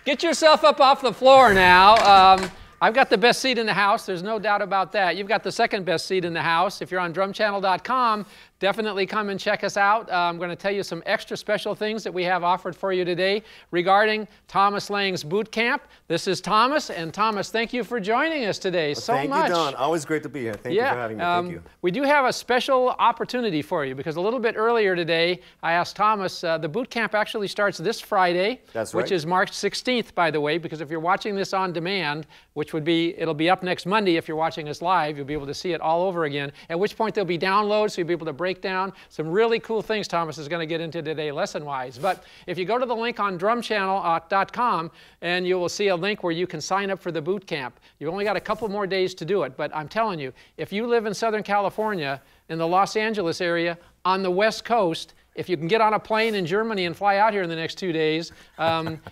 Get yourself up off the floor now. I've got the best seat in the house. There's no doubt about that. You've got the second best seat in the house. If you're on DrumChannel.com, definitely come and check us out. I'm going to tell you some extra special things that we have offered for you today regarding Thomas Lang's boot camp. This is Thomas, and Thomas, thank you for joining us today so much. Thank you, Don. Always great to be here. Thank you for having me. Thank you. We do have a special opportunity for you because a little bit earlier today, I asked Thomas, the boot camp actually starts this Friday, which is March 16th, by the way, because if you're watching this on demand, which would be, it'll be up next Monday if you're watching us live, you'll be able to see it all over again, at which point there'll be downloads, so you'll be able to break down some really cool things Thomas is going to get into today lesson-wise. But if you go to the link on DrumChannel.com, and you will see a link where you can sign up for the boot camp. You've only got a couple more days to do it, but I'm telling you, if you live in Southern California, in the Los Angeles area, on the West Coast, if you can get on a plane in Germany and fly out here in the next 2 days,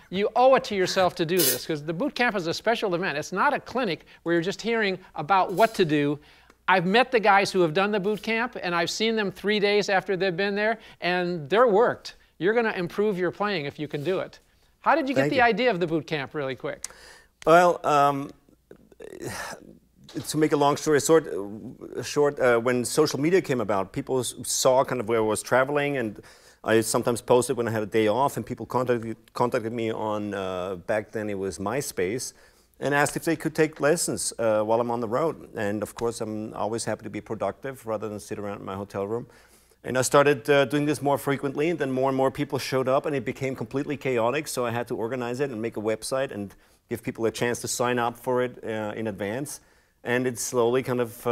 you owe it to yourself to do this, because the boot camp is a special event. It's not a clinic where you're just hearing about what to do. I've met the guys who have done the boot camp, and I've seen them 3 days after they've been there, and they're worked. You're going to improve your playing if you can do it. How did you get the idea of the boot camp really quick? Well, to make a long story short, when social media came about, people saw kind of where I was traveling, and I sometimes posted when I had a day off, and people contacted me on, back then it was MySpace, and asked if they could take lessons while I'm on the road. And of course, I'm always happy to be productive rather than sit around in my hotel room. And I started doing this more frequently, and then more and more people showed up, and it became completely chaotic, so I had to organize it and make a website and give people a chance to sign up for it in advance. And it slowly kind of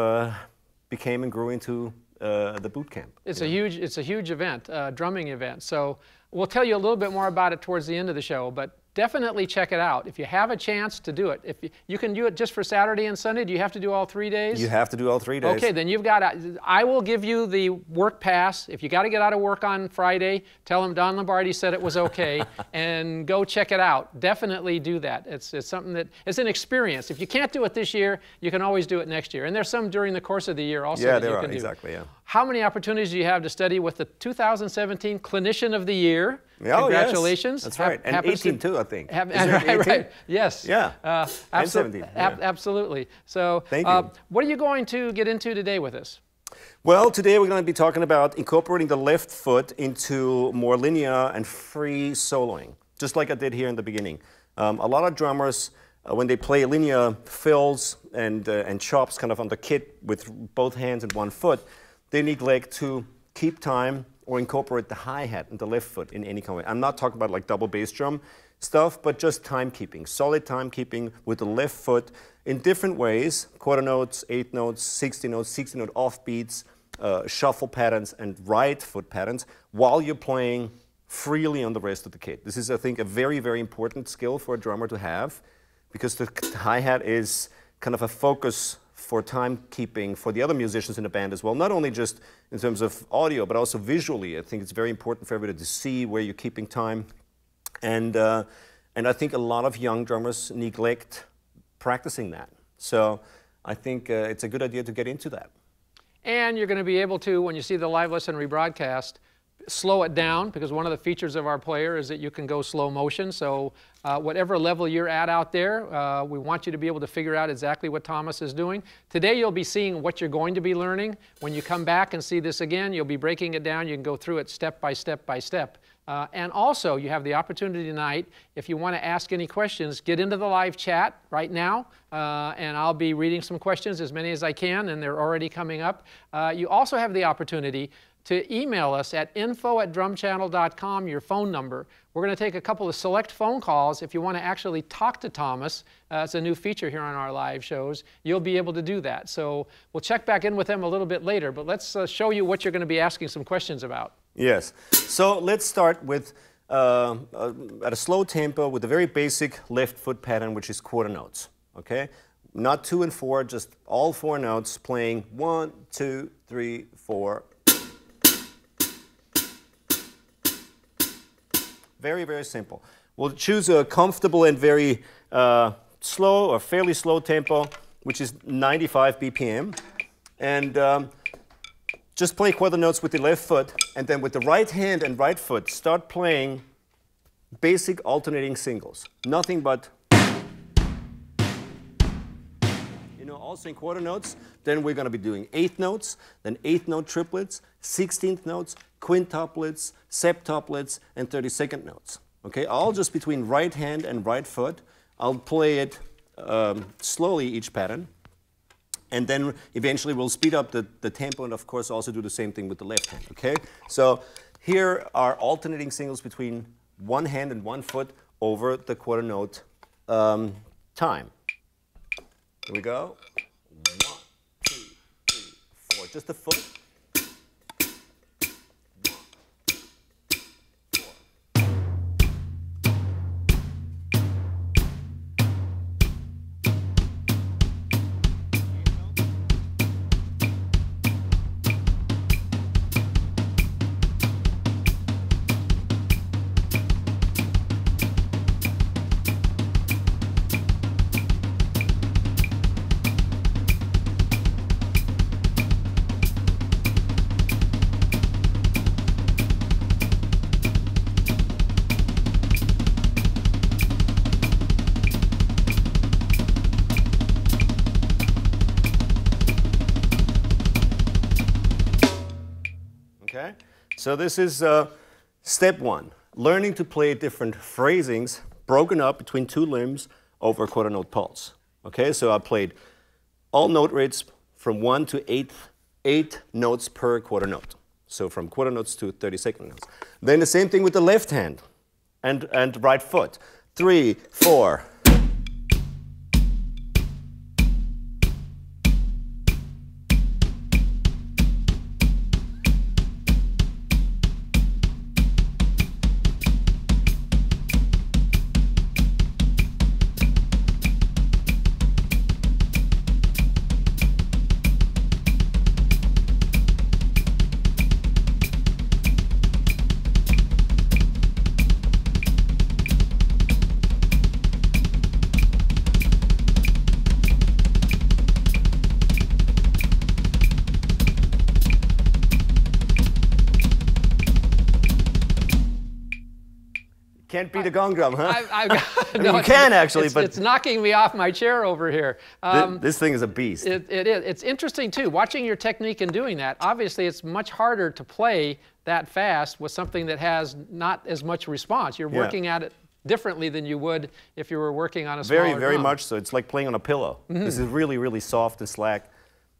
became and grew into the boot camp. It's a huge event, drumming event. So we'll tell you a little bit more about it towards the end of the show, but definitely check it out. If you have a chance to do it, if you can do it just for Saturday and Sunday, do you have to do all 3 days? You have to do all 3 days. Okay, then you've got I will give you the work pass. If you got to get out of work on Friday, tell them Don Lombardi said it was okay, and go check it out. Definitely do that. It's something that, it's an experience. If you can't do it this year, you can always do it next year. And there's some during the course of the year also that you can do. Exactly, yeah. How many opportunities do you have to study with the 2017 Clinician of the Year? Oh, congratulations. Yes. That's right. And 18 too, I think. Right. Yes. Yeah. And 17. Yeah. Absolutely. So thank you. What are you going to get into today with us? Well, today we're going to be talking about incorporating the left foot into more linear and free soloing, just like I did here in the beginning. A lot of drummers, when they play linear fills and chops kind of on the kit with both hands and one foot, they neglect to keep time or incorporate the hi-hat and the left foot in any kind of way. I'm not talking about like double bass drum stuff, but just timekeeping, solid timekeeping with the left foot in different ways, quarter notes, 8 notes, 16 notes, 16-note offbeats, shuffle patterns, and right foot patterns, while you're playing freely on the rest of the kit. This is, I think, a very, very important skill for a drummer to have, because the hi-hat is kind of a focus for timekeeping for the other musicians in the band as well, not only just in terms of audio, but also visually. I think it's very important for everybody to see where you're keeping time. And I think a lot of young drummers neglect practicing that. So I think it's a good idea to get into that. And you're going to be able to, when you see the live lesson rebroadcast, slow it down, because one of the features of our player is that you can go slow motion. So whatever level you're at out there, we want you to be able to figure out exactly what Thomas is doing. Today you'll be seeing what you're going to be learning. When you come back and see this again, you'll be breaking it down. You can go through it step by step by step. And also, you have the opportunity tonight, if you want to ask any questions, get into the live chat right now, and I'll be reading some questions, as many as I can, and they're already coming up. You also have the opportunity to email us at info@drumchannel.com, your phone number. We're going to take a couple of select phone calls. If you want to actually talk to Thomas, it's a new feature here on our live shows, you'll be able to do that. So we'll check back in with them a little bit later, but let's show you what you're going to be asking some questions about. Yes. So let's start with, at a slow tempo, with a very basic left foot pattern, which is quarter notes. Okay? Not 2 and 4, just all 4 notes playing 1, 2, 3, 4. Very, very simple. We'll choose a comfortable and very slow or fairly slow tempo, which is 95 BPM. And just play quarter notes with the left foot, and then with the right hand and right foot, start playing basic alternating singles. Nothing but, you know, also in quarter notes. Then we're going to be doing eighth notes, then eighth note triplets, 16th notes, quintuplets, septuplets, and 32nd notes. Okay, all just between right hand and right foot. I'll play it slowly, each pattern. And then eventually we'll speed up the tempo and of course also do the same thing with the left hand, okay? So here are alternating singles between one hand and one foot over the quarter note time. Here we go. 1, 2, 3, 4. Just the foot. Okay, so this is step one, learning to play different phrasings broken up between two limbs over a quarter note pulse. Okay, so I played all note rates from 1 to 8 notes per quarter note. So from quarter notes to 32nd notes. Then the same thing with the left hand and right foot. 3, 4. Can't beat a gong drum, huh? No, you can actually, but it's knocking me off my chair over here. This thing is a beast. It is. It's interesting too, watching your technique and doing that. Obviously, it's much harder to play that fast with something that has not as much response. You're working at it differently than you would if you were working on a smaller drum. Very much so. It's like playing on a pillow. This is really, really soft and slack.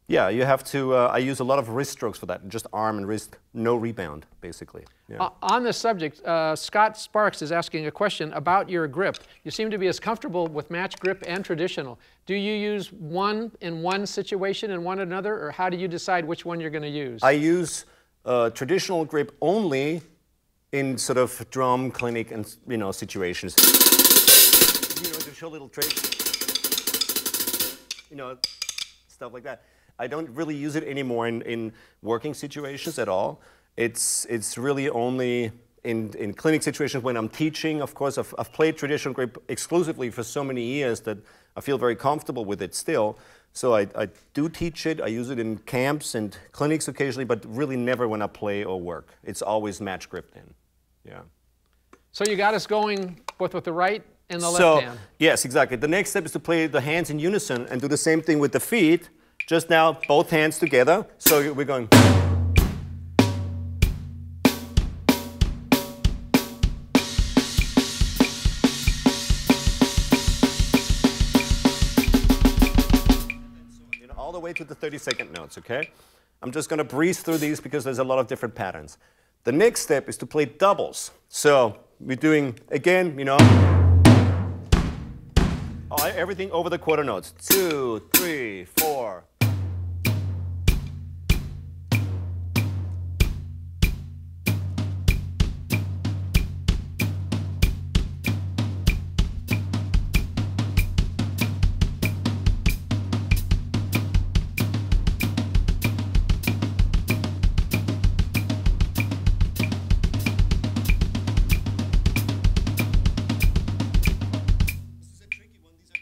Yeah, you have to, I use a lot of wrist strokes for that, just arm and wrist, no rebound, basically. Yeah. On this subject, Scott Sparks is asking a question about your grip. You seem to be as comfortable with match grip and traditional. Do you use one in one situation and one another, or how do you decide which one you're going to use? I use traditional grip only in sort of drum clinic and situations. To show little tricks, stuff like that. I don't really use it anymore in working situations at all. It's really only in clinic situations when I'm teaching. Of course, I've played traditional grip exclusively for so many years that I feel very comfortable with it still. So I do teach it. I use it in camps and clinics occasionally, but really never when I play or work. It's always match grip then. Yeah. So you got us going both with the right and the left hand. Yes, exactly. The next step is to play the hands in unison and do the same thing with the feet. Just now, both hands together. So we're going. All the way to the 32nd notes, okay? I'm just going to breeze through these because there's a lot of different patterns. The next step is to play doubles. So we're doing, again, everything over the quarter notes. 2, 3, 4.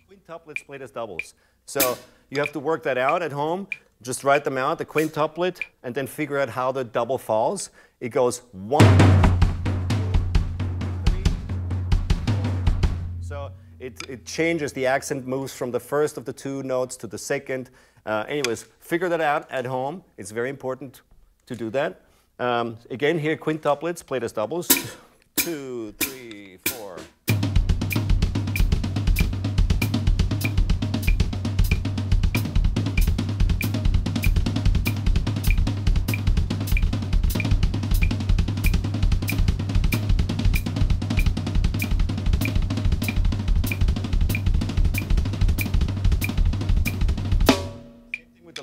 Quintuplets played as doubles. So you have to work that out at home. Just write them out, the quintuplet, and then figure out how the double falls. It goes 1, 3, So it changes, the accent moves from the first of the two notes to the second. Anyways, figure that out at home. It's very important to do that. Again, here quintuplets, played as doubles. 2, 3, 4.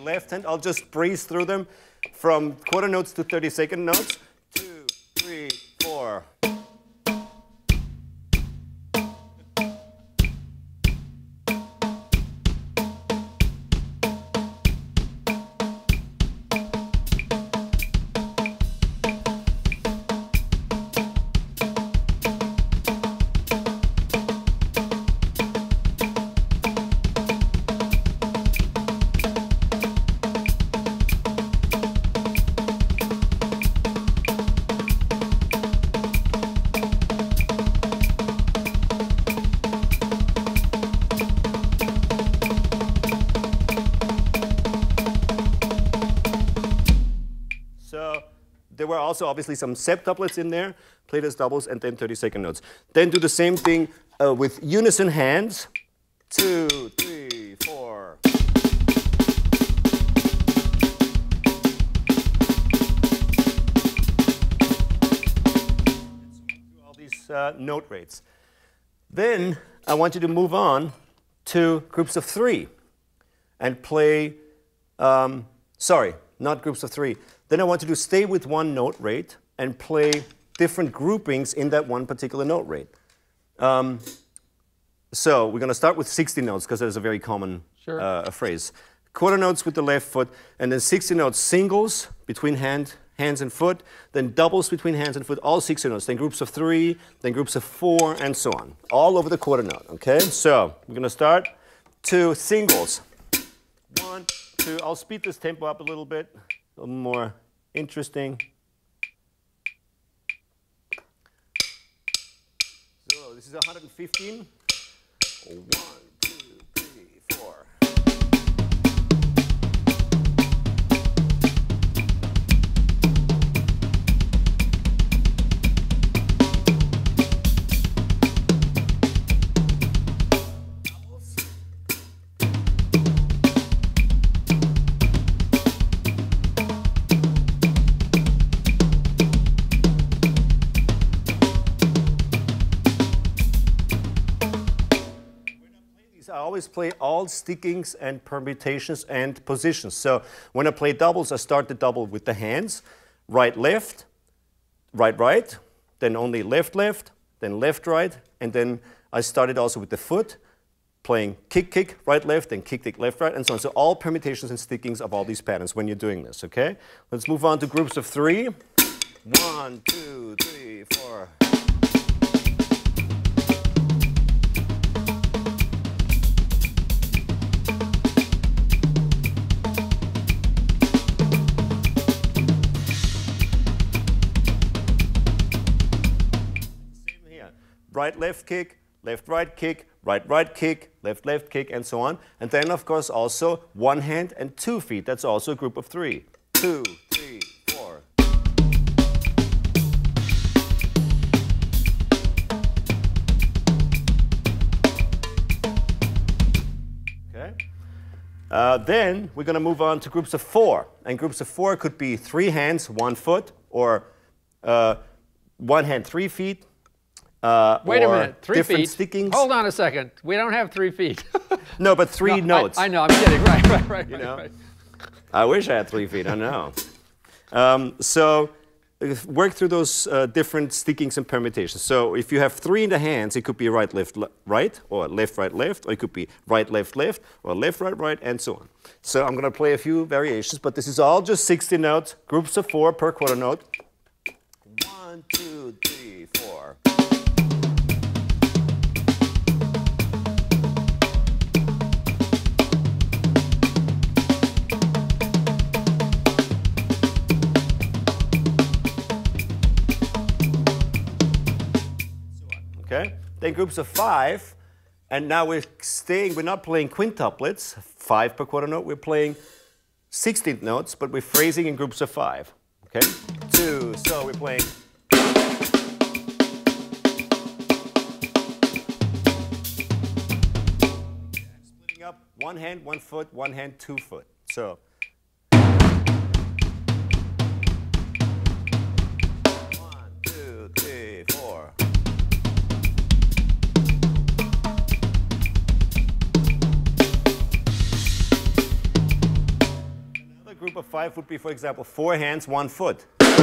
Left hand, I'll just breeze through them from quarter notes to 32nd notes. 2, 3, 4. There were also obviously some septuplets in there, played as doubles, and then 32nd notes. Then do the same thing with unison hands. 2, 3, 4. All these note rates. Then I want you to move on to groups of 3 and play, sorry, not groups of 3. Then I want you to stay with one note rate and play different groupings in that one particular note rate. So we're going to start with 60 notes because there's a very common phrase. Quarter notes with the left foot, and then 60 notes singles between hands and foot, then doubles between hands and foot, all 60 notes, then groups of 3, then groups of 4, and so on, all over the quarter note, okay? So we're going to start to singles. 1, 2, I'll speed this tempo up a little bit. A little more interesting. So this is 115. 1, 2, 3, 4. I always play all stickings and permutations and positions. So when I play doubles, I start the double with the hands, right, left, right, right, then only left, left, then left, right, and then I started also with the foot, playing kick, kick, right, left, then kick, kick, left, right, and so on. So all permutations and stickings of all these patterns when you're doing this, okay? Let's move on to groups of 3. 1, 2, 3, 4. Right, left kick, left, right kick, right, right kick, left, left kick, and so on. And then, of course, also one hand and 2 feet. That's also a group of 3. 2, 3, 4. Okay. Then we're going to move on to groups of 4. And groups of 4 could be 3 hands, 1 foot, or 1 hand, 3 feet. Wait a minute, 3 feet? Stickings. Hold on a second. We don't have 3 feet. No, but 3 notes. I know, I'm kidding. Right. You know? Right. I wish I had 3 feet, I know. So work through those different stickings and permutations. So if you have 3 in the hands, it could be right, left, right, or left, right, left, or it could be right, left, left, or left, right, right, and so on. So I'm going to play a few variations, but this is all just 60 notes, groups of 4 per quarter note. 1, 2, 3, 4. Okay. Then groups of 5 And now we're not playing quintuplets, 5 per quarter note, we're playing 16th notes, but we're phrasing in groups of 5. Okay? 2, so we're playing. Splitting up 1 hand, 1 foot, 1 hand, 2 foot. So. 1, 2, 3, 4. Group of 5 would be, for example, 4 hands, 1 foot. 60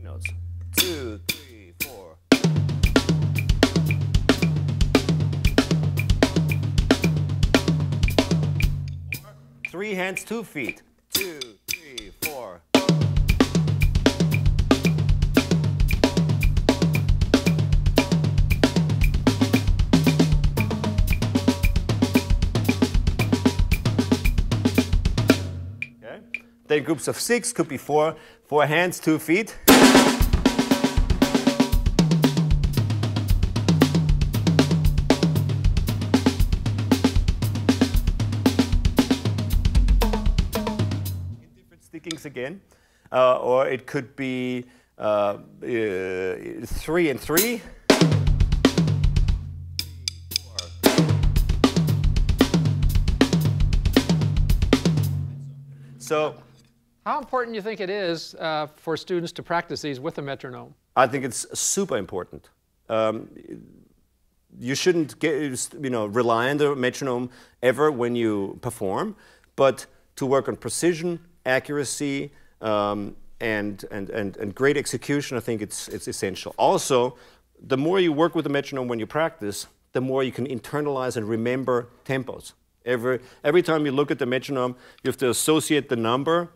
notes. 2, 3, 4. 3 hands, 2 feet. 2, 3, 4. Then groups of 6 could be 4 hands, 2 feet. In different stickings again. Or it could be 3 and 3. So. How important do you think it is for students to practice these with a metronome? I think it's super important. You shouldn't rely on the metronome ever when you perform, but to work on precision, accuracy, and great execution, I think it's essential. Also, the more you work with the metronome when you practice, the more you can internalize and remember tempos. Every time you look at the metronome, you have to associate the number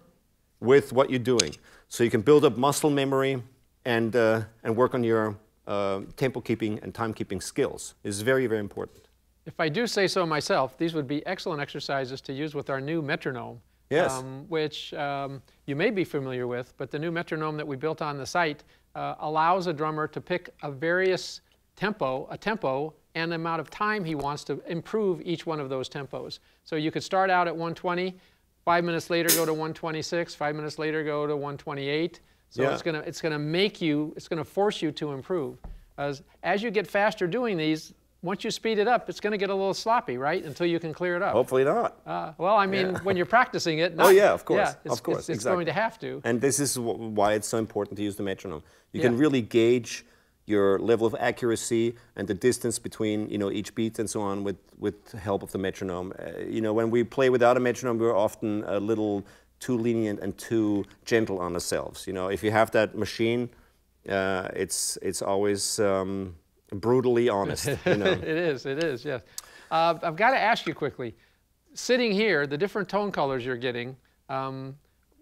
with what you're doing. So you can build up muscle memory and work on your tempo keeping and time keeping skills. It's very, very important. If I do say so myself, these would be excellent exercises to use with our new metronome. Yes. Which you may be familiar with, but the new metronome that we built on the site allows a drummer to pick a tempo and the amount of time he wants to improve each one of those tempos. So you could start out at 120, 5 minutes later go to 126, 5 minutes later go to 128. So yeah. it's gonna force you to improve. As you get faster doing these, once you speed it up, it's going to get a little sloppy, right? Until you can clear it up. Hopefully not. Well, I mean, when you're practicing it. Oh yeah, of course. Yeah, of course, it's going to have to. And this is why it's so important to use the metronome. You can really gauge your level of accuracy and the distance between each beat and so on with the help of the metronome. When we play without a metronome, we're often a little too lenient and too gentle on ourselves. If you have that machine, it's always brutally honest. It is, yes. I've got to ask you quickly, sitting here, the different tone colors you're getting,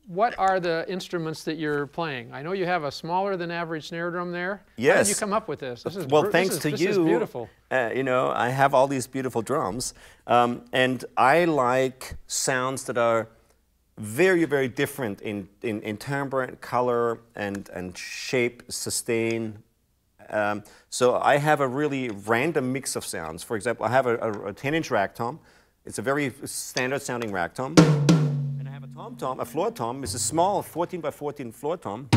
what are the instruments that you're playing? I know you have a smaller than average snare drum there. Yes. How did you come up with this? Thanks to you. This is beautiful. I have all these beautiful drums, and I like sounds that are very, very different in timbre, color, and shape, sustain. So I have a really random mix of sounds. For example, I have a 10-inch rack tom. It's a very standard sounding rack tom. And I have a tom tom, a floor tom. It's a small 14 by 14 floor tom.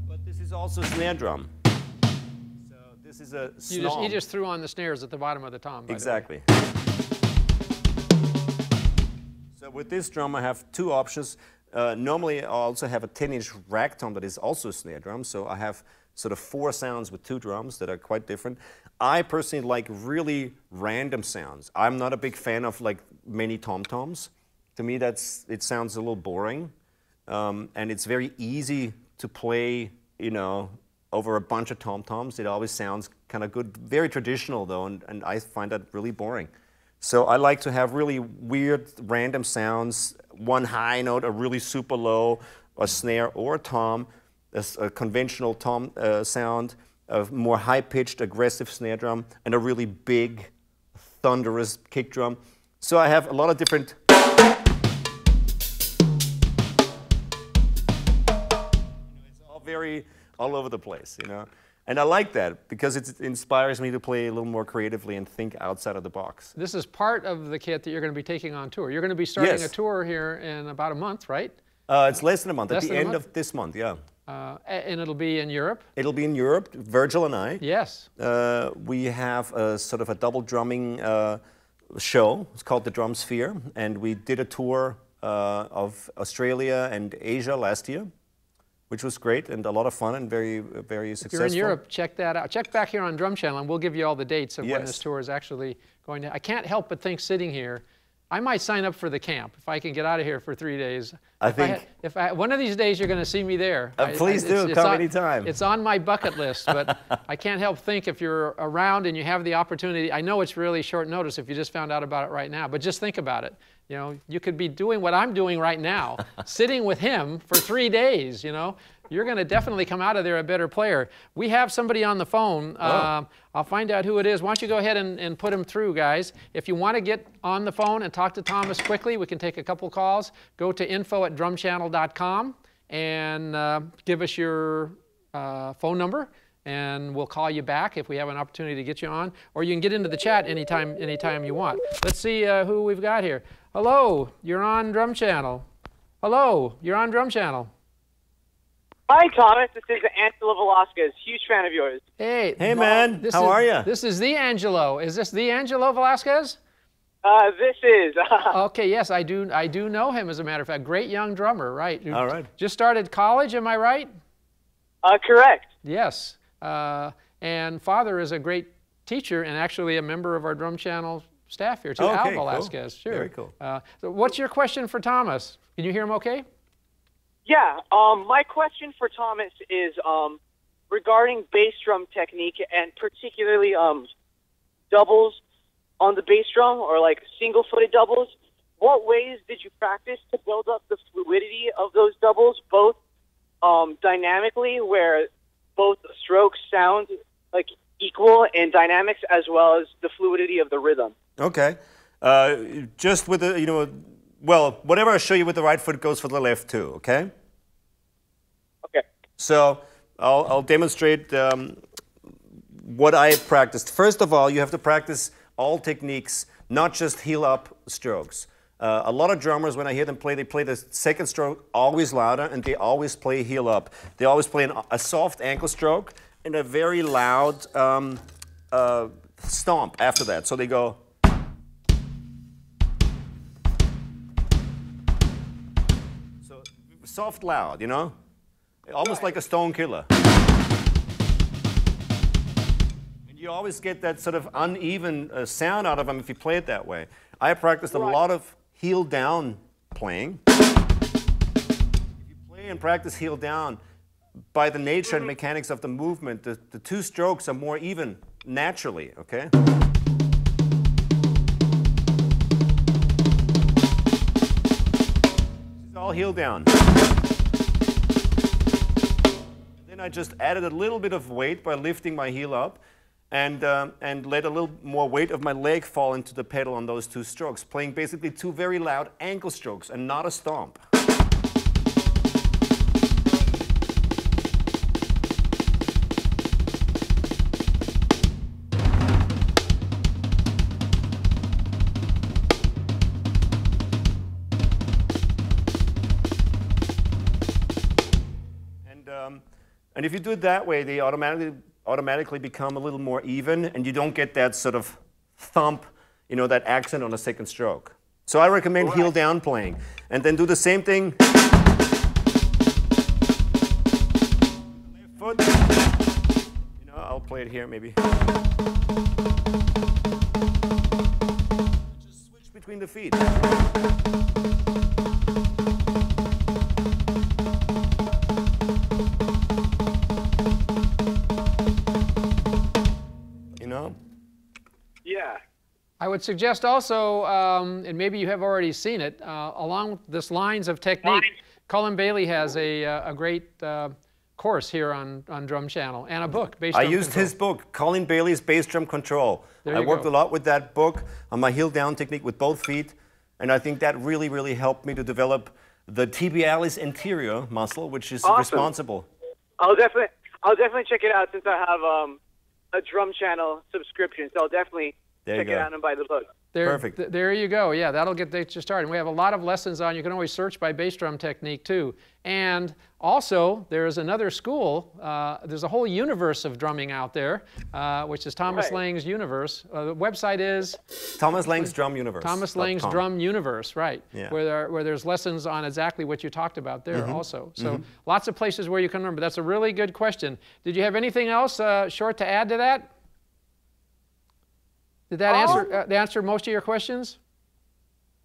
But this is also a snare drum. So this is a snom. You just threw on the snares at the bottom of the tom. Exactly. So with this drum, I have two options. Normally, I also have a 10-inch rack tom that is also a snare drum. So I have sort of 4 sounds with 2 drums that are quite different. I personally like really random sounds. I'm not a big fan of like many tom-toms. To me, it sounds a little boring. And it's very easy to play, over a bunch of tom-toms. It always sounds kind of good, very traditional though, and I find that really boring. So I like to have really weird, random sounds, one high note, a really super low, a snare or a tom, a conventional tom sound, a more high-pitched, aggressive snare drum, and a really big, thunderous kick drum. So I have a lot of different. It's all all over the place, And I like that because it inspires me to play a little more creatively and think outside of the box. This is part of the kit that you're going to be taking on tour. You're going to be starting a tour here in about a month, right? It's less than a month, at the end of this month, yeah. And it'll be in Europe? It'll be in Europe, Virgil and I. Yes. We have a sort of a double drumming show. It's called the Drumsphere, and we did a tour of Australia and Asia last year, which was great and a lot of fun and very, very successful. If you're in Europe, check that out. Check back here on DrumChannel, and we'll give you all the dates of when this tour is actually going to. I can't help but think sitting here, I might sign up for the camp if I can get out of here for 3 days. If one of these days you're going to see me there. Please do, come anytime. It's on my bucket list, but I can't help think if you're around and you have the opportunity. I know it's really short notice if you just found out about it right now, but just think about it. You know, you could be doing what I'm doing right now, sitting with him for 3 days, you know. You're going to definitely come out of there a better player. We have somebody on the phone. I'll find out who it is. Why don't you go ahead and put him through, guys. If you want to get on the phone and talk to Thomas quickly, we can take a couple calls. Go to info@drumchannel.com and give us your phone number, and we'll call you back if we have an opportunity to get you on. Or you can get into the chat anytime you want. Let's see who we've got here. Hello, you're on DrumChannel. Hello, you're on DrumChannel. Hi, Thomas. This is Angelo Velasquez. Huge fan of yours. Hey, man. How are you? This is the Angelo. Is this the Angelo Velasquez? This is. Okay, yes, I do know him, as a matter of fact. Great young drummer, right? All right. Just started college, am I right? Correct. Yes. And father is a great teacher and actually a member of our DrumChannel staff here, too. Al Velasquez. Cool. Sure. Very cool. So what's your question for Thomas? Can you hear him okay? Yeah, my question for Thomas is regarding bass drum technique and particularly doubles on the bass drum or like single-footed doubles. What ways did you practice to build up the fluidity of those doubles, both dynamically, where both strokes sound like equal in dynamics, as well as the fluidity of the rhythm? Okay. Just with the, you know, well, whatever I show you with the right foot goes for the left too, okay? Okay. So I'll demonstrate what I practiced. First of all, you have to practice all techniques, not just heel-up strokes. A lot of drummers, when I hear them play, they play the second stroke always louder, and they always play heel-up. They always play a soft ankle stroke and a very loud stomp after that. So they go... soft, loud, you know? Almost like a stone killer. And you always get that sort of uneven sound out of them if you play it that way. I practiced a lot of heel down playing. If you play and practice heel down, by the nature and mechanics of the movement, the two strokes are more even naturally, okay? All heel down. Then I just added a little bit of weight by lifting my heel up and let a little more weight of my leg fall into the pedal on those two strokes, playing basically two very loud ankle strokes and not a stomp. And if you do it that way, they automatically become a little more even, and you don't get that sort of thump, you know, that accent on the second stroke. So I recommend heel down playing, and then do the same thing. Left foot. You know, I'll play it here maybe. Just switch between the feet. I would suggest also, and maybe you have already seen it, along this lines of technique, Colin Bailey has a great course here on DrumChannel and a book. I used his book, Colin Bailey's Bass Drum Control. I worked a lot with that book on my heel down technique with both feet, and I think that really, really helped me to develop the tibialis anterior muscle, which is responsible. I'll definitely. I'll definitely check it out since I have a DrumChannel subscription. So I'll definitely check it out and buy the book. Perfect. There you go. Yeah, that'll get you started. We have a lot of lessons on. You can always search by bass drum technique too. And also, there's another school. There's a whole universe of drumming out there, which is Thomas Lang's universe. The website is Thomas Lang's Drum Universe. Thomas Lang's Drum Universe, right? Yeah. Where there's lessons on exactly what you talked about there also. So lots of places where you can learn. But that's a really good question. Did you have anything else short to add to that? Did that answer most of your questions?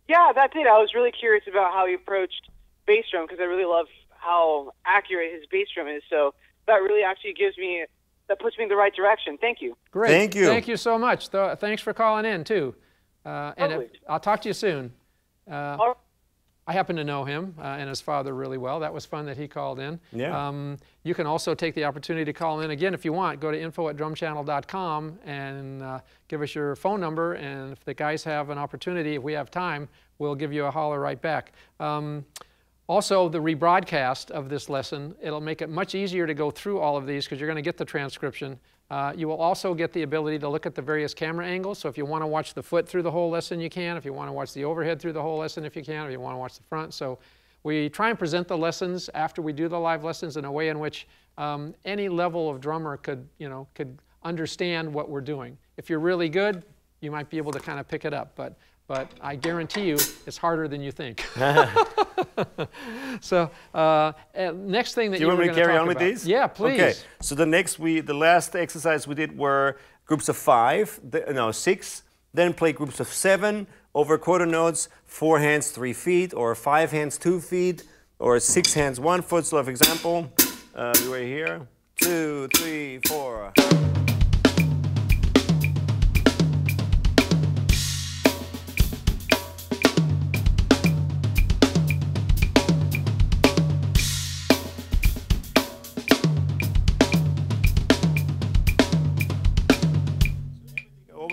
Yeah, that did. I was really curious about how he approached bass drum because I really love how accurate his bass drum is. So that really actually puts me in the right direction. Thank you. Great. Thank you. Thank you so much. Thanks for calling in too. And I'll talk to you soon. I happen to know him and his father really well. That was fun that he called in. Yeah. You can also take the opportunity to call in again if you want. Go to info@drumchannel.com and give us your phone number. And if the guys have an opportunity, if we have time, we'll give you a holler right back. Also, the rebroadcast of this lesson, it'll make it much easier to go through all of these because you're going to get the transcription. You will also get the ability to look at the various camera angles. So if you want to watch the foot through the whole lesson, you can. If you want to watch the overhead through the whole lesson, if you can. If you want to watch the front. So we try and present the lessons after we do the live lessons in a way in which any level of drummer could understand what we're doing. If you're really good, you might be able to kind of pick it up. But I guarantee you, it's harder than you think. So next thing that you were going to talk about. Do you want me to carry on with these? Yeah, please. Okay. So the last exercise we did were groups of 6. Then play groups of 7 over quarter notes, 4 hands, 3 feet, or 5 hands, 2 feet, or 6 hands, 1 foot. So for example, we were here. 2, 3, 4.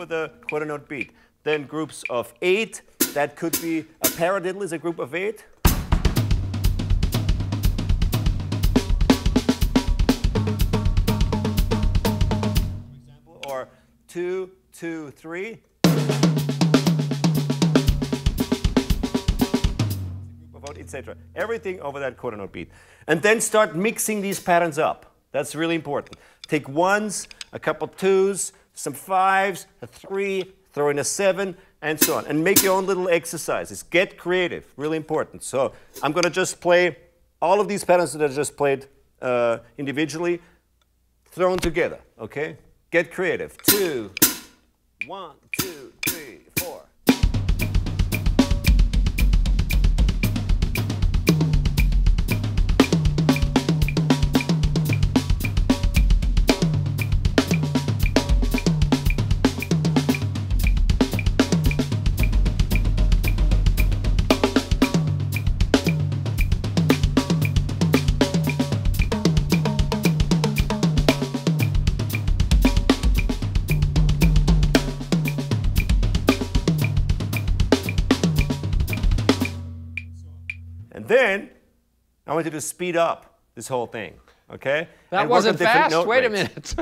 The quarter note beat. Then groups of 8. That could be a paradiddle is a group of 8. For example, or 2, 2, 3. Etc. Everything over that quarter note beat. And then start mixing these patterns up. That's really important. Take 1s, a couple 2s, some 5s, a 3, throw in a 7, and so on. And make your own little exercises. Get creative, really important. So I'm going to just play all of these patterns that I just played individually, thrown together, okay? Get creative. 2, 1, 2, 3, 4. Then I want you to speed up this whole thing, okay? That wasn't fast. Wait a minute.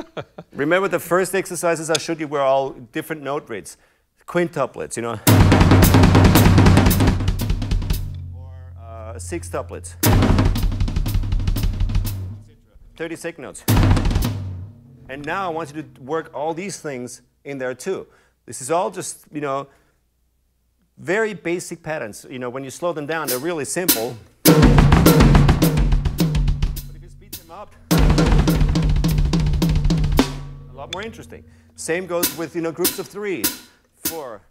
Remember the first exercises I showed you were all different note rates. Quintuplets, you know. Or sextuplets. 32nd notes. And now I want you to work all these things in there too. This is all just, very basic patterns. When you slow them down, they're really simple. But if you speed them up, a lot more interesting. Same goes with, groups of 3, 4.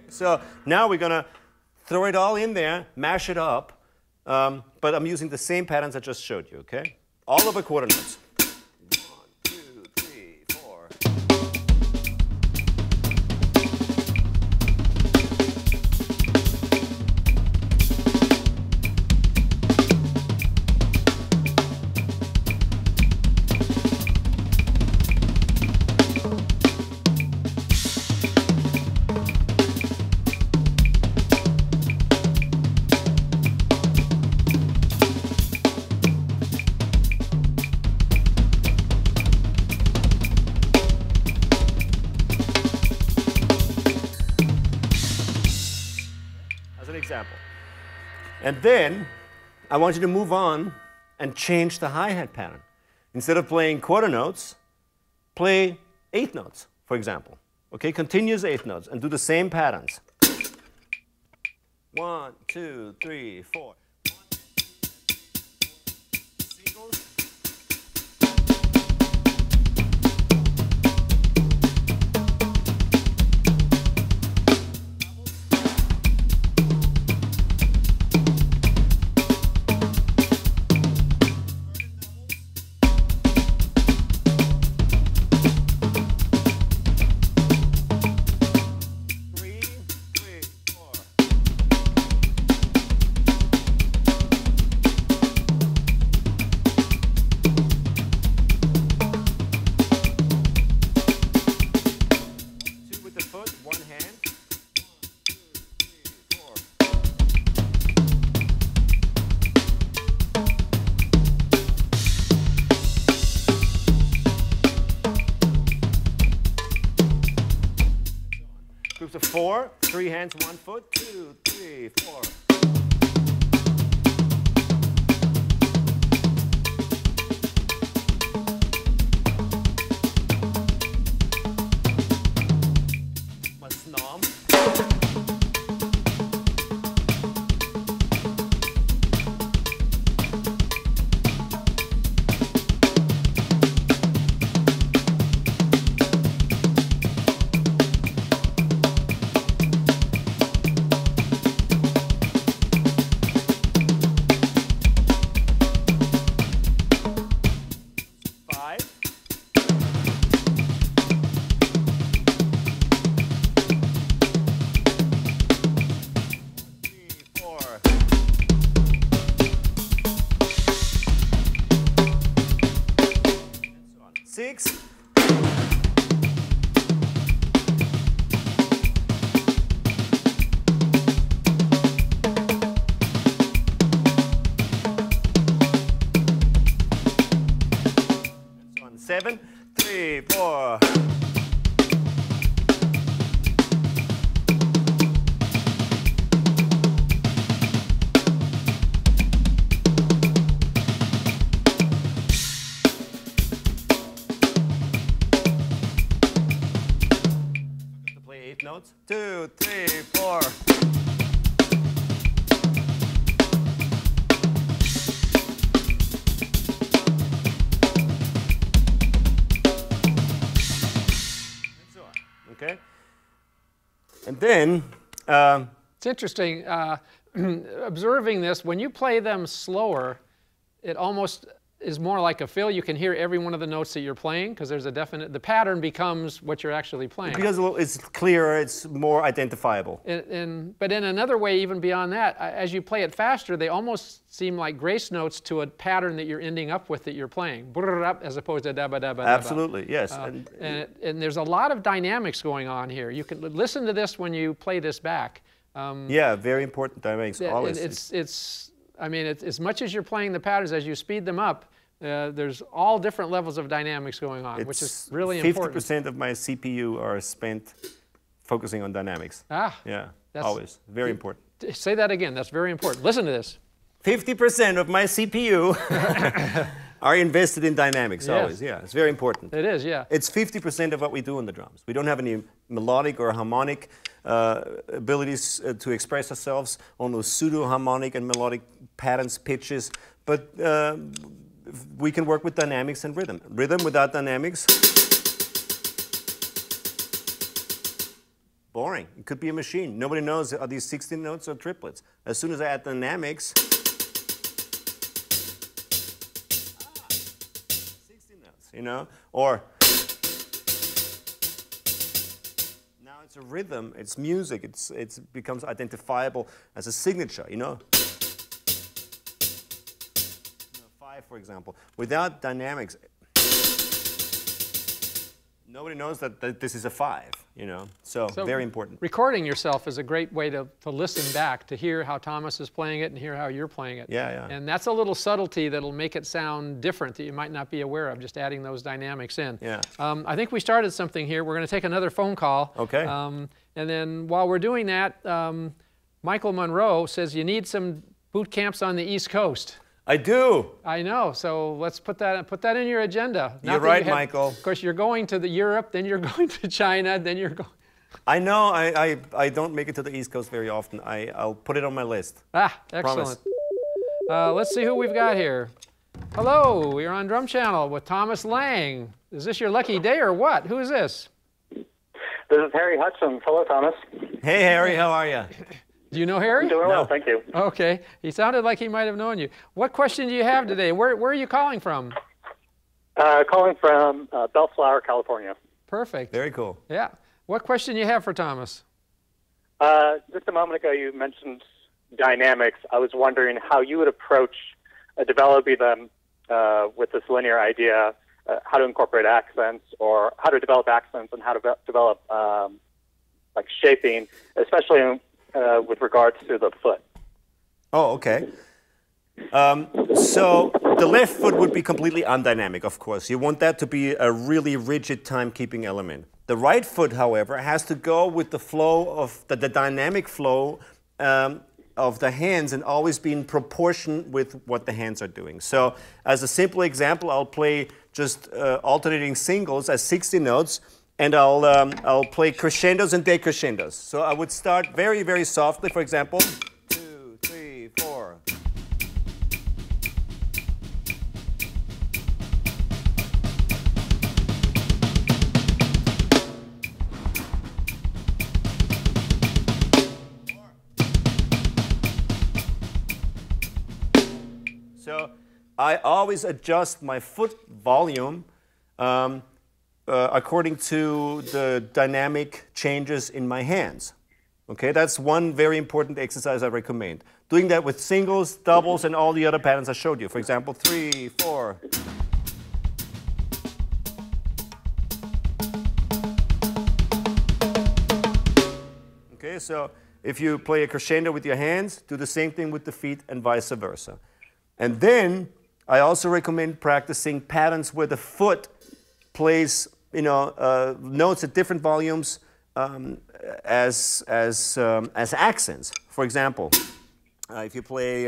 So now we're going to throw it all in there, mash it up, but I'm using the same patterns I just showed you, okay? All over quarter notes. 1, 2, 3, 4. And then I want you to move on and change the hi-hat pattern. Instead of playing quarter notes, play eighth notes, for example. Okay, continuous eighth notes and do the same patterns. 1, 2, 3, 4. Singles. Groups of 4, 3 hands, 1 foot, 2, 3, 4. My snom. Seven, 3, 4. To play 8 notes. 2, 3, 4. Okay, and then it's interesting observing this. When you play them slower, it almost is more like a fill. You can hear every one of the notes that you're playing because there's a definite. The pattern becomes what you're actually playing. Because it's clearer, it's more identifiable. But in another way, even beyond that, as you play it faster, they almost seem like grace notes to a pattern that you're ending up with that you're playing, as opposed to da ba da ba. Absolutely, yes. And there's a lot of dynamics going on here. You can listen to this when you play this back. Yeah, very important dynamics. Always. I mean, as much as you're playing the patterns, as you speed them up, there's all different levels of dynamics going on, which is really important. 50% of my CPU are spent focusing on dynamics. Ah. Yeah, always. Very important. Say that again. That's very important. Listen to this. 50% of my CPU are invested in dynamics, always. Yeah, it's very important. It is, yeah. It's 50% of what we do on the drums. We don't have any melodic or harmonic abilities to express ourselves on those pseudo-harmonic and melodic patterns, pitches, but we can work with dynamics and rhythm. Rhythm without dynamics, boring. It could be a machine. Nobody knows, are these 16 notes or triplets? As soon as I add dynamics, 16 notes, you know? Or now it's a rhythm, it's music, it becomes identifiable as a signature, you know? 5, for example. Without dynamics, nobody knows that this is a 5, you know? So very important. Recording yourself is a great way to listen back, to hear how Thomas is playing it and hear how you're playing it. Yeah, yeah. And that's a little subtlety that'll make it sound different that you might not be aware of, just adding those dynamics in. Yeah. I think we started something here. We're going to take another phone call. Okay. And then while we're doing that, Michael Monroe says you need some boot camps on the East Coast. I do. I know. So let's put that in your agenda. You're right, Michael. Of course, you're going to Europe, then you're going to China, then you're going. I know. I don't make it to the East Coast very often. I'll put it on my list. Ah, excellent. Let's see who we've got here. Hello, we're on DrumChannel with Thomas Lang. Is this your lucky day or what? Who is this? This is Harry Hudson. Hello, Thomas. Hey, Harry. How are you? Do you know Harry? I'm doing well, thank you. Okay. He sounded like he might have known you. What question do you have today? Where are you calling from? Calling from Bellflower, California. Perfect. Very cool. Yeah. What question do you have for Thomas? Just a moment ago, you mentioned dynamics. I was wondering how you would approach developing them with this linear idea, how to incorporate accents, or how to develop accents and how to develop like shaping, especially with regards to the foot. Oh, okay. So the left foot would be completely undynamic, of course. You want that to be a really rigid timekeeping element. The right foot, however, has to go with the flow of the dynamic flow of the hands and always be in proportion with what the hands are doing. So as a simple example, I'll play just alternating singles as 60 notes, and I'll play crescendos and decrescendos. So I would start very, very softly, for example, 2, 3, 4. So I always adjust my foot volume according to the dynamic changes in my hands. Okay, that's one very important exercise I recommend. Doing that with singles, doubles, and all the other patterns I showed you. For example, 3, 4. Okay, so if you play a crescendo with your hands, do the same thing with the feet and vice versa. And then I also recommend practicing patterns where the foot plays, notes at different volumes as accents. For example, if you play,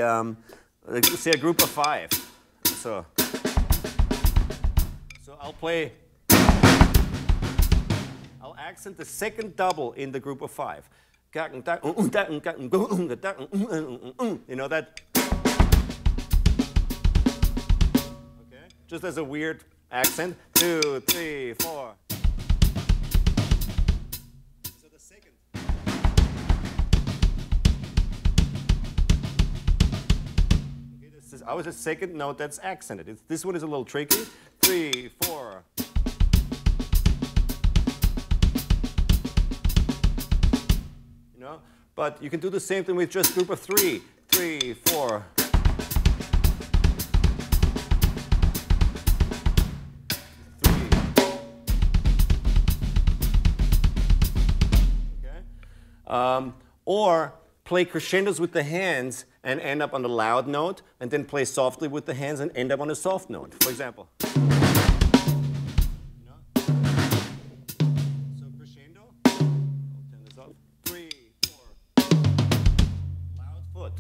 say, a group of 5, so I'll accent the second double in the group of 5. You know that. Just as a weird accent. 2, 3, 4. So the second. Okay, this is always a second note that's accented. This one is a little tricky. 3, 4. But you can do the same thing with just group of 3. 3, 4. Or play crescendos with the hands and end up on the loud note, and then play softly with the hands and end up on a soft note, for example. So crescendo, I'll turn this off. 3, 4, loud foot.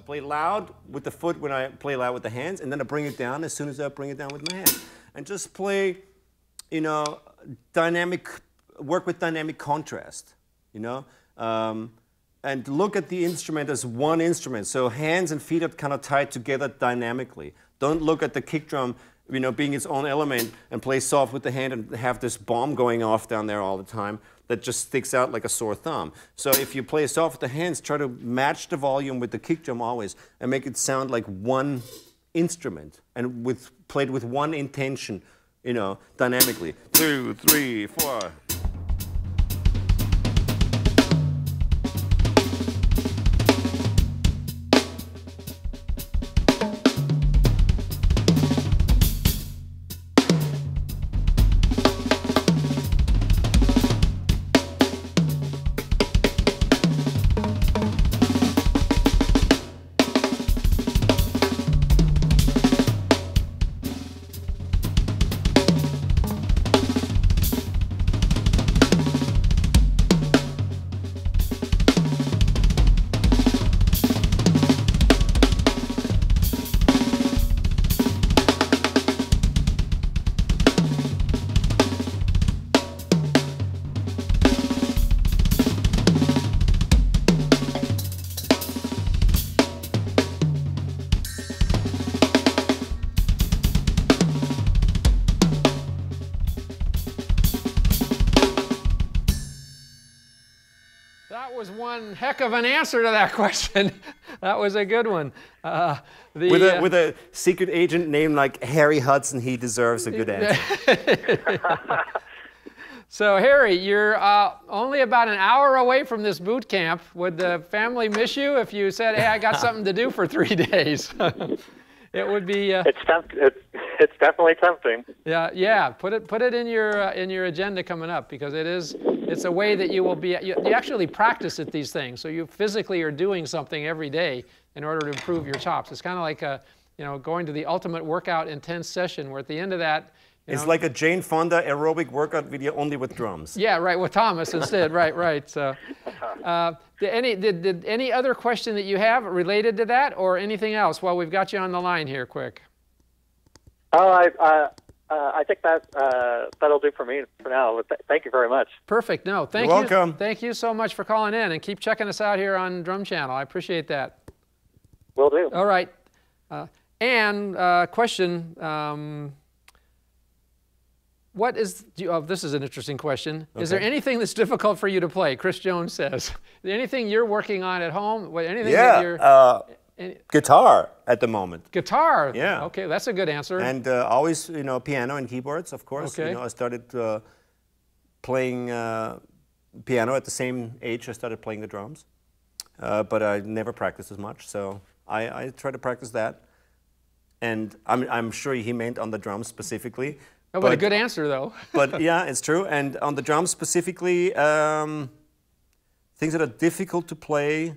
Play loud with the foot when I play loud with the hands, and then I bring it down as soon as I bring it down with my hand. And just play, work with dynamic contrast, and look at the instrument as one instrument. So hands and feet are kind of tied together dynamically. Don't look at the kick drum, being its own element and play soft with the hand and have this bomb going off down there all the time that just sticks out like a sore thumb. So if you play soft with the hands, try to match the volume with the kick drum always and make it sound like one instrument and played with one intention, dynamically. 2, 3, 4. one heck of an answer to that question. That was a good one. With a secret agent named like Harry Hudson, he deserves a good answer. So Harry, you're only about an hour away from this boot camp. Would the family miss you if you said, "Hey, I got something to do for 3 days"? It would be. It's definitely tempting. Yeah. Put it in your agenda coming up, because it's a way that you will be. You actually practice at these things, so you physically are doing something every day in order to improve your chops. It's kind of like going to the ultimate workout intense session, where at the end of that. It's like a Jane Fonda aerobic workout video, only with drums. Yeah, right, with Thomas instead. Right. So, did any other question that you have related to that, or anything else while we've got you on the line here, quick? Oh, I think that'll do for me for now. Thank you very much. Perfect. No, thank you. You're welcome. Thank you so much for calling in, and keep checking us out here on DrumChannel. I appreciate that. Will do. All right. Question. What is, this is an interesting question. Okay. Is there anything that's difficult for you to play? Chris Jones says. Is there anything you're working on at home? Anything that you're, guitar at the moment. Guitar? Yeah. Okay, that's a good answer. And always, piano and keyboards, of course. Okay. I started playing piano at the same age I started playing the drums. But I never practiced as much, so I try to practice that. And I'm sure he meant on the drums specifically. Oh, but a good answer, though. But yeah, it's true. And on the drums specifically, things that are difficult to play,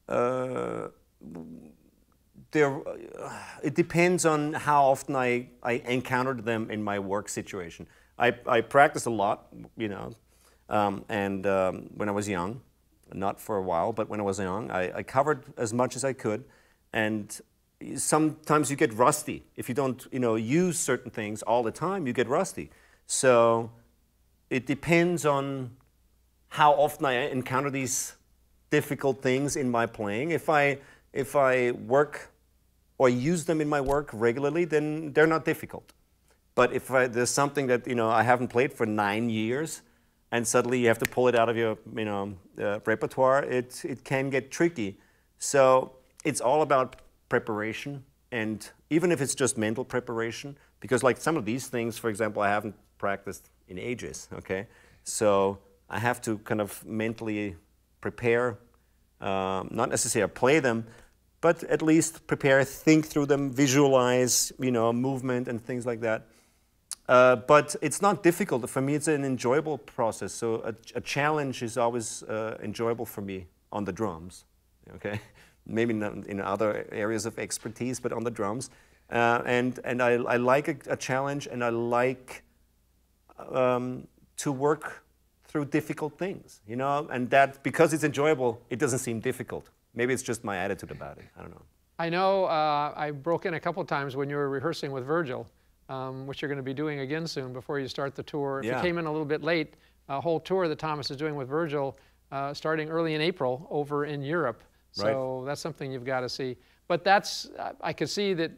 it depends on how often I encountered them in my work situation. I practiced a lot, and when I was young, not for a while, but when I was young, I covered as much as I could, and sometimes you get rusty. If you don't, use certain things all the time, you get rusty. So it depends on how often I encounter these difficult things in my playing. If I work or use them in my work regularly, then they're not difficult. But if there's something that I haven't played for 9 years, and suddenly you have to pull it out of your repertoire, it can get tricky. So it's all about preparation, and even if it's just mental preparation, because like some of these things, for example, I haven't practiced in ages, okay? So I have to kind of mentally prepare, not necessarily play them, but at least prepare, think through them, visualize, movement and things like that. But it's not difficult. For me, it's an enjoyable process. So a challenge is always enjoyable for me on the drums, okay? Maybe not in other areas of expertise, but on the drums. And I like a challenge, and I like to work through difficult things, and that, because it's enjoyable, it doesn't seem difficult. Maybe it's just my attitude about it. I don't know. I know I broke in a couple of times when you were rehearsing with Virgil, which you're going to be doing again soon before you start the tour. If you came in a little bit late, a whole tour that Thomas is doing with Virgil starting early in April over in Europe. So that's something you've got to see. But I could see that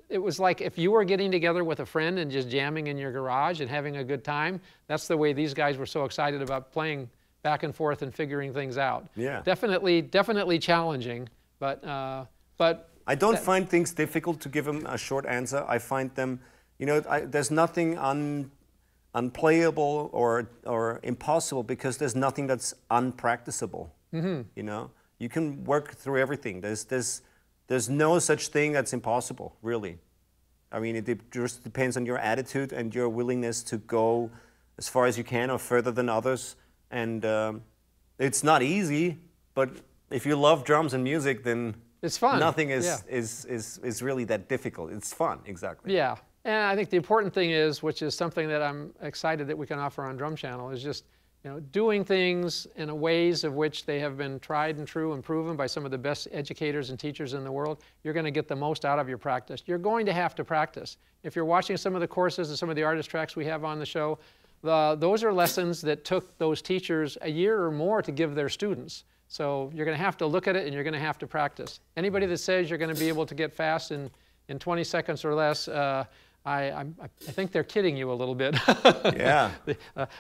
it was like if you were getting together with a friend and just jamming in your garage and having a good time, that's the way these guys were so excited about playing back and forth and figuring things out. Yeah. Definitely challenging, but I don't find things difficult, to give them a short answer. I find them, there's nothing unplayable or impossible, because there's nothing that's unpracticable. Mm-hmm. You can work through everything. There's no such thing that's impossible, really. I mean, it just depends on your attitude and your willingness to go as far as you can or further than others. And it's not easy, but if you love drums and music, then it's fun. Nothing is really that difficult. It's fun, exactly. Yeah, and I think the important thing is, which is something that I'm excited that we can offer on DrumChannel, is just doing things in a ways of which they have been tried and true and proven by some of the best educators and teachers in the world. You're going to get the most out of your practice. You're going to have to practice. If you're watching some of the courses and some of the artist tracks we have on the show, those are lessons that took those teachers a year or more to give their students. So you're going to have to look at it, and you're going to have to practice. Anybody that says you're going to be able to get fast in 20 seconds or less, I think they're kidding you a little bit. Yeah.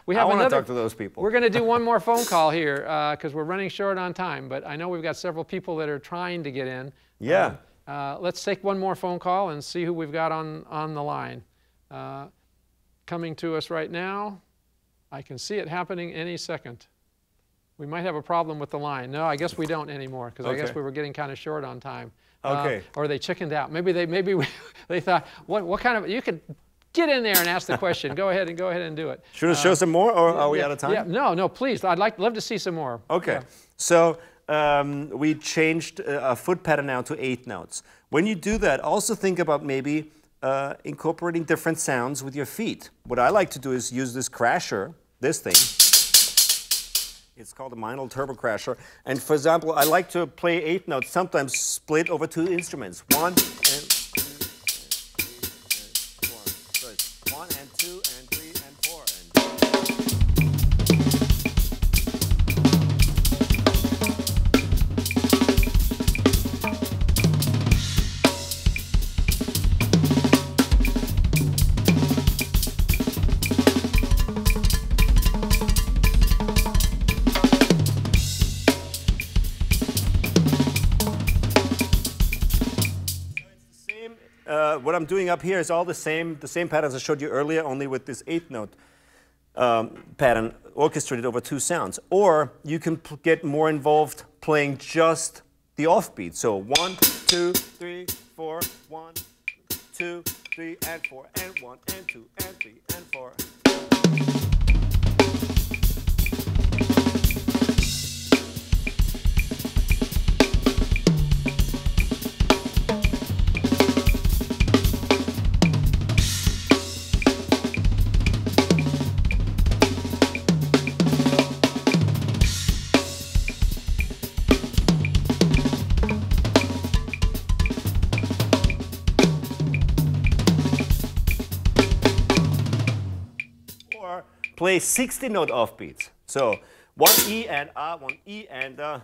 We have I want to talk to those people. We're going to do one more phone call here because we're running short on time, but I know we've got several people that are trying to get in. Yeah. Let's take one more phone call and see who we've got on the line. Coming to us right now. I can see it happening any second. We might have a problem with the line. No, I guess we don't anymore because I guess we were getting kind of short on time. Okay. Or they chickened out. Maybe they thought, what kind of, you could get in there and ask the question. Go ahead and do it. Should I show some more, or are we out of time? Yeah, no, please. I'd love to see some more. Okay. Yeah. So we changed a foot pattern now to 8 notes. When you do that, also think about maybe incorporating different sounds with your feet. What I like to do is use this crasher, this thing. It's called a Meinl Turbo Crasher. And for example, I like to play 8 notes, sometimes split over 2 instruments. 1 and 2 and 3 and 4. So it's 1 and 2 and 3 and 4. What I'm doing up here is all the same patterns I showed you earlier, only with this 8-note pattern orchestrated over 2 sounds. Or you can get more involved playing just the offbeat. So 1, 2, 3, 4, 1, 2, 3, and 4, and 1, and 2, and 3, and 4. Play 60-note offbeats. So 1 E and A, 1 E and A.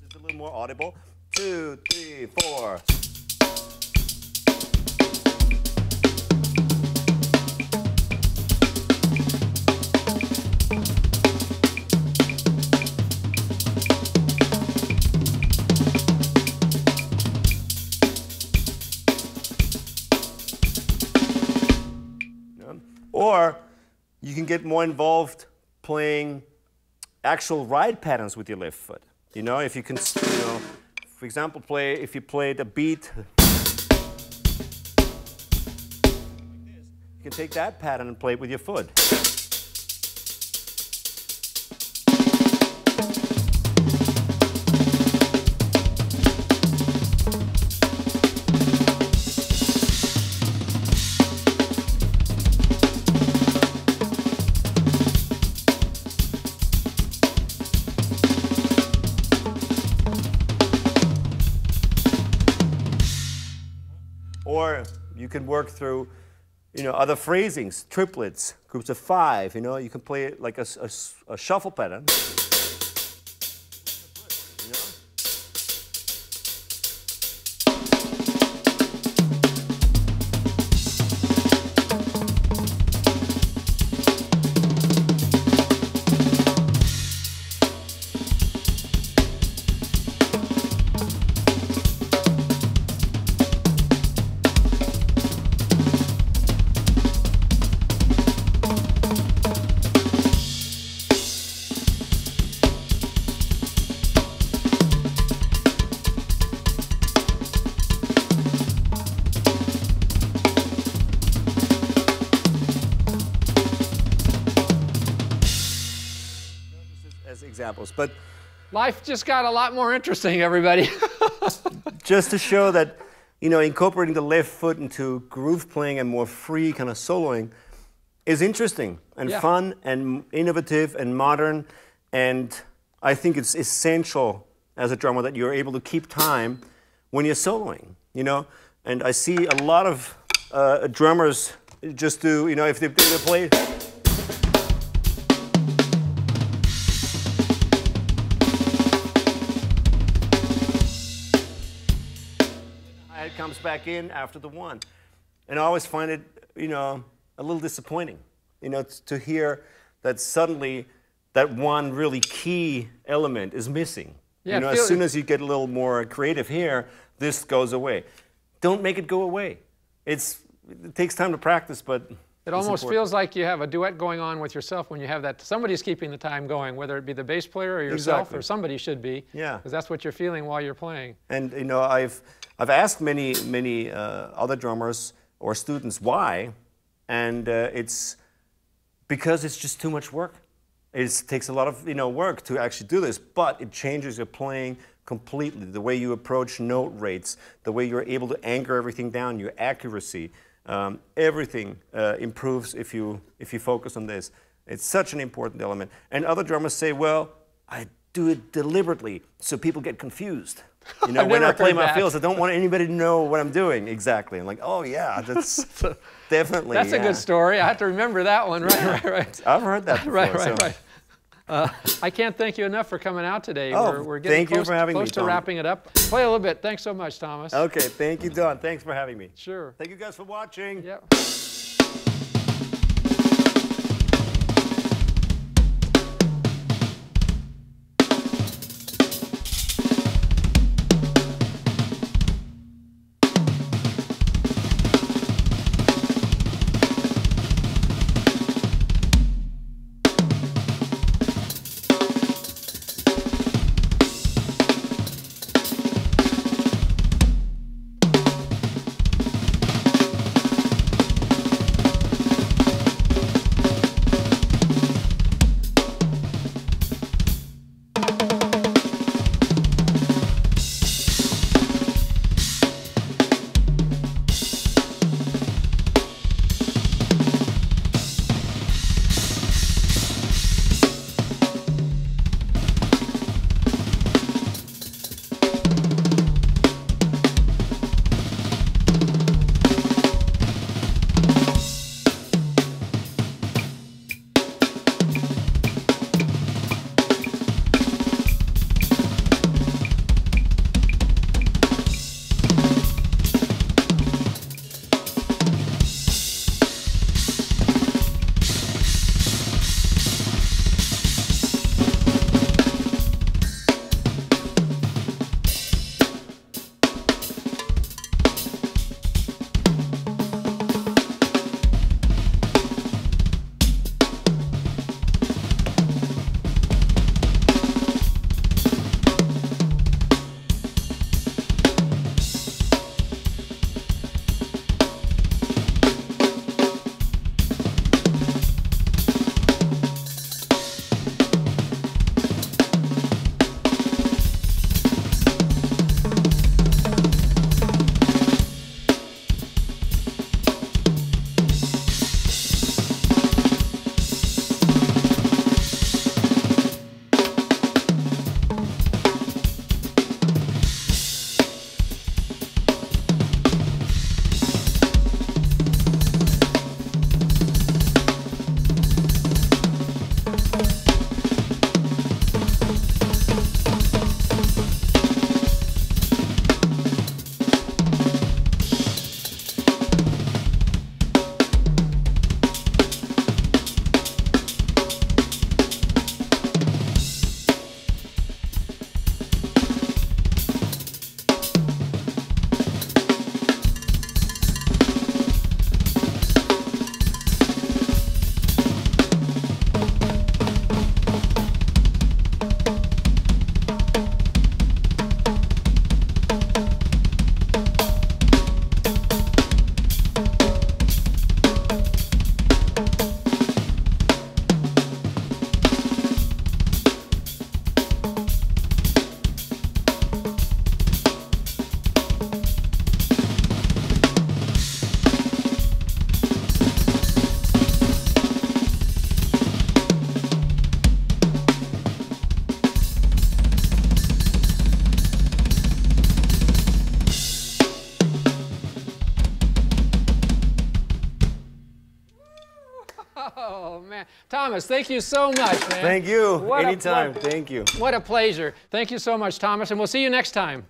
It's a little more audible. 2, 3, 4. Or you can get more involved playing actual ride patterns with your left foot. You know, if you can, for example, if you played a beat like this, you can take that pattern and play it with your foot. Or you can work through, other phrasings, triplets, groups of 5. You can play it like a shuffle pattern. Examples, but life just got a lot more interesting, everybody. Just to show that, incorporating the left foot into groove playing and more free kind of soloing is interesting and fun and innovative and modern, and I think it's essential as a drummer that you're able to keep time when you're soloing, you know? And I see a lot of drummers just do, you know, if they play. It comes back in after the one. And I always find it, you know, a little disappointing, you know, to hear that suddenly that one really key element is missing. Yeah, you know, as soon as you get a little more creative here, this goes away. Don't make it go away. It takes time to practice, but it almost feels like you have a duet going on with yourself when you have that. Somebody's keeping the time going, whether it be the bass player or yourself, or somebody should be. Yeah. Because that's what you're feeling while you're playing. And you know, I've asked many other drummers or students why, and it's because it's just too much work. It takes a lot of work to actually do this, but it changes your playing completely. The way you approach note rates, the way you're able to anchor everything down, your accuracy, everything improves if you focus on this. It's such an important element. And other drummers say, well, I do it deliberately so people get confused. You know, when I play my fills, I don't want anybody to know what I'm doing exactly. I'm like, oh yeah, that's definitely. That's a good story. I have to remember that one. Right. I've heard that before. Right. I can't thank you enough for coming out today. Oh, we're getting thank you for having me, close to wrapping it up. Play a little bit. Thanks so much, Thomas. Okay, thank you, Don. Thanks for having me. Sure. Thank you guys for watching. Yep. man. Thomas, thank you so much, man. Thank you. Anytime. Thank you. What a pleasure. Thank you so much, Thomas, and we'll see you next time.